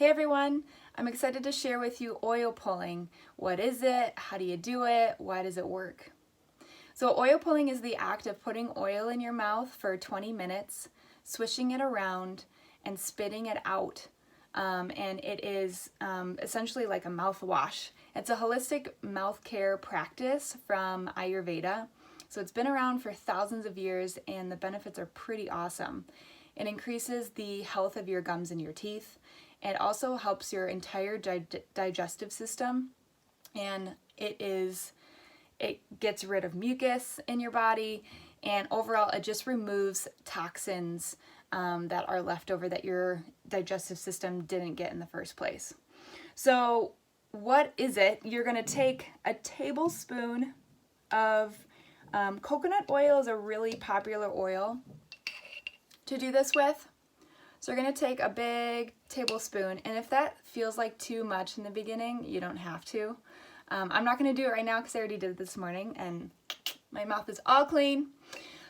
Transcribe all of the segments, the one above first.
Hey everyone, I'm excited to share with you oil pulling. What is it? How do you do it? Why does it work? So oil pulling is the act of putting oil in your mouth for 20 minutes, swishing it around, and spitting it out. And it is essentially like a mouthwash. It's a holistic mouth care practice from Ayurveda. So it's been around for thousands of years and the benefits are pretty awesome. It increases the health of your gums and your teeth. It also helps your entire digestive system, and it gets rid of mucus in your body, and overall it just removes toxins that are left over that your digestive system didn't get in the first place. So what is it? You're going to take a tablespoon of coconut oil is a really popular oil to do this with. So we're going to take a big tablespoon, and if that feels like too much in the beginning, you don't have to. I'm not going to do it right now because I already did it this morning and my mouth is all clean.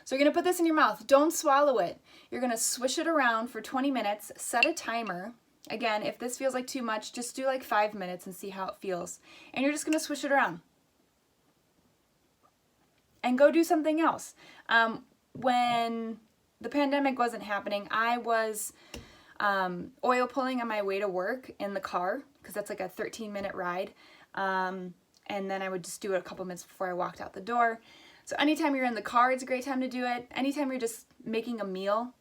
So you're going to put this in your mouth. Don't swallow it. You're going to swish it around for 20 minutes, set a timer. Again, if this feels like too much, just do like 5 minutes and see how it feels. And you're just going to swish it around. And go do something else. When the pandemic wasn't happening, I was oil pulling on my way to work in the car because that's like a 13-minute ride. And then I would just do it a couple minutes before I walked out the door. So anytime you're in the car, it's a great time to do it. Anytime you're just making a meal,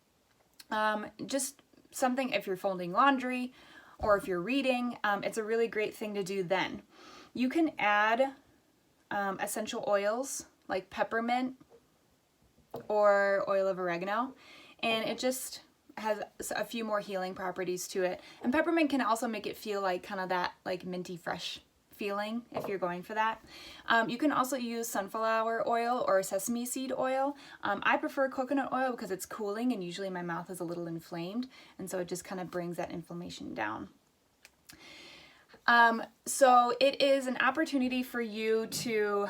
just something, if you're folding laundry or if you're reading, it's a really great thing to do then. You can add essential oils like peppermint or oil of oregano, and it just has a few more healing properties to it. And peppermint can also make it feel like kind of that like minty fresh feeling if you're going for that. You can also use sunflower oil or sesame seed oil. I prefer coconut oil because it's cooling and usually my mouth is a little inflamed, and so it just kind of brings that inflammation down. So it is an opportunity for you to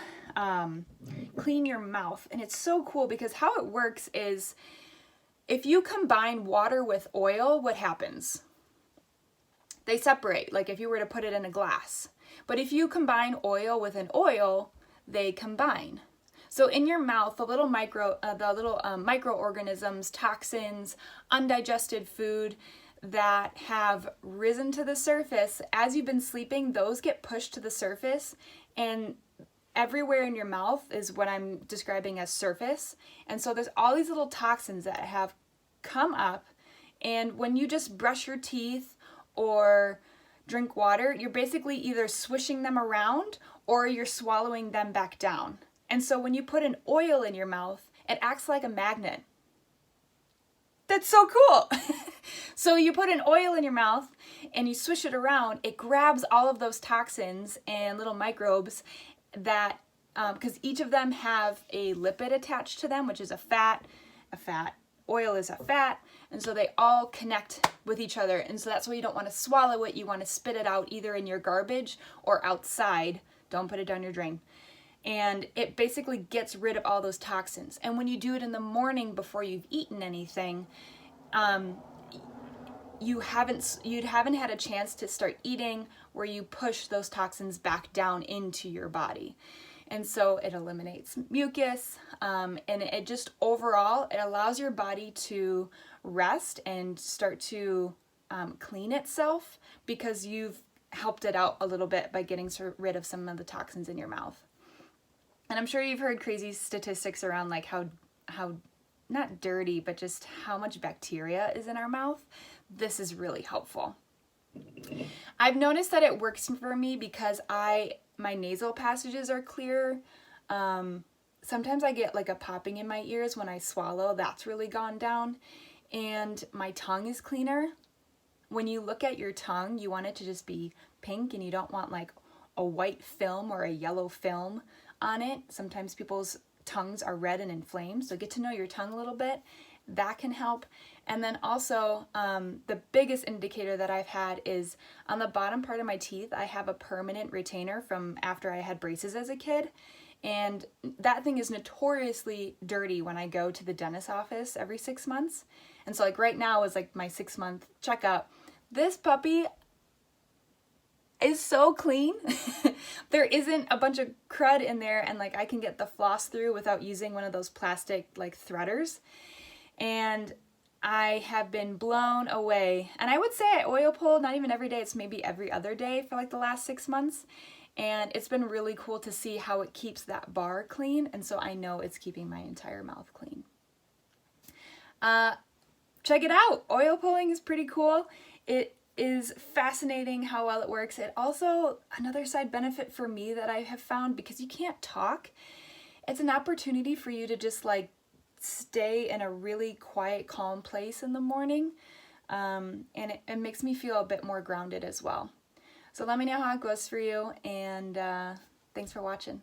clean your mouth, and it's so cool because how it works is if you combine water with oil, what happens? They separate, like if you were to put it in a glass. But if you combine oil with an oil, they combine. So in your mouth, the little microorganisms, toxins, undigested food that have risen to the surface as you've been sleeping, those get pushed to the surface, and everywhere in your mouth is what I'm describing as surface. And so there's all these little toxins that have come up, and when you just brush your teeth or drink water, you're basically either swishing them around or you're swallowing them back down. And so when you put an oil in your mouth, it acts like a magnet. That's so cool. So you put an oil in your mouth and you swish it around, it grabs all of those toxins and little microbes that, because each of them have a lipid attached to them, which is a fat. Oil is a fat, and so they all connect with each other. And so that's why you don't want to swallow it. You want to spit it out either in your garbage or outside. Don't put it down your drain. And it basically gets rid of all those toxins. And when you do it in the morning before you've eaten anything, you haven't had a chance to start eating where you push those toxins back down into your body. And so it eliminates mucus, and it just overall, it allows your body to rest and start to clean itself because you've helped it out a little bit by getting rid of some of the toxins in your mouth. And I'm sure you've heard crazy statistics around like how not dirty, but just how much bacteria is in our mouth. This is really helpful. I've noticed that it works for me because my nasal passages are clear. Sometimes I get like a popping in my ears when I swallow. That's really gone down. And my tongue is cleaner. When you look at your tongue, you want it to just be pink, and you don't want like a white film or a yellow film on it. Sometimes people's tongues are red and inflamed, so get to know your tongue a little bit. That can help. And then also, the biggest indicator that I've had is on the bottom part of my teeth, I have a permanent retainer from after I had braces as a kid. And that thing is notoriously dirty when I go to the dentist's office every 6 months. And so like right now is like my 6-month checkup. This puppy, is so clean. There isn't a bunch of crud in there, and like I can get the floss through without using one of those plastic like threaders. And I have been blown away. And I would say I oil pull not even every day, it's maybe every other day for like the last 6 months. And it's been really cool to see how it keeps that bar clean. And so I know it's keeping my entire mouth clean. Check it out. Oil pulling is pretty cool. It is fascinating how well it works. It also, another side benefit for me that I have found, because you can't talk, it's an opportunity for you to just like stay in a really quiet, calm place in the morning. And it makes me feel a bit more grounded as well. So let me know how it goes for you, and thanks for watching.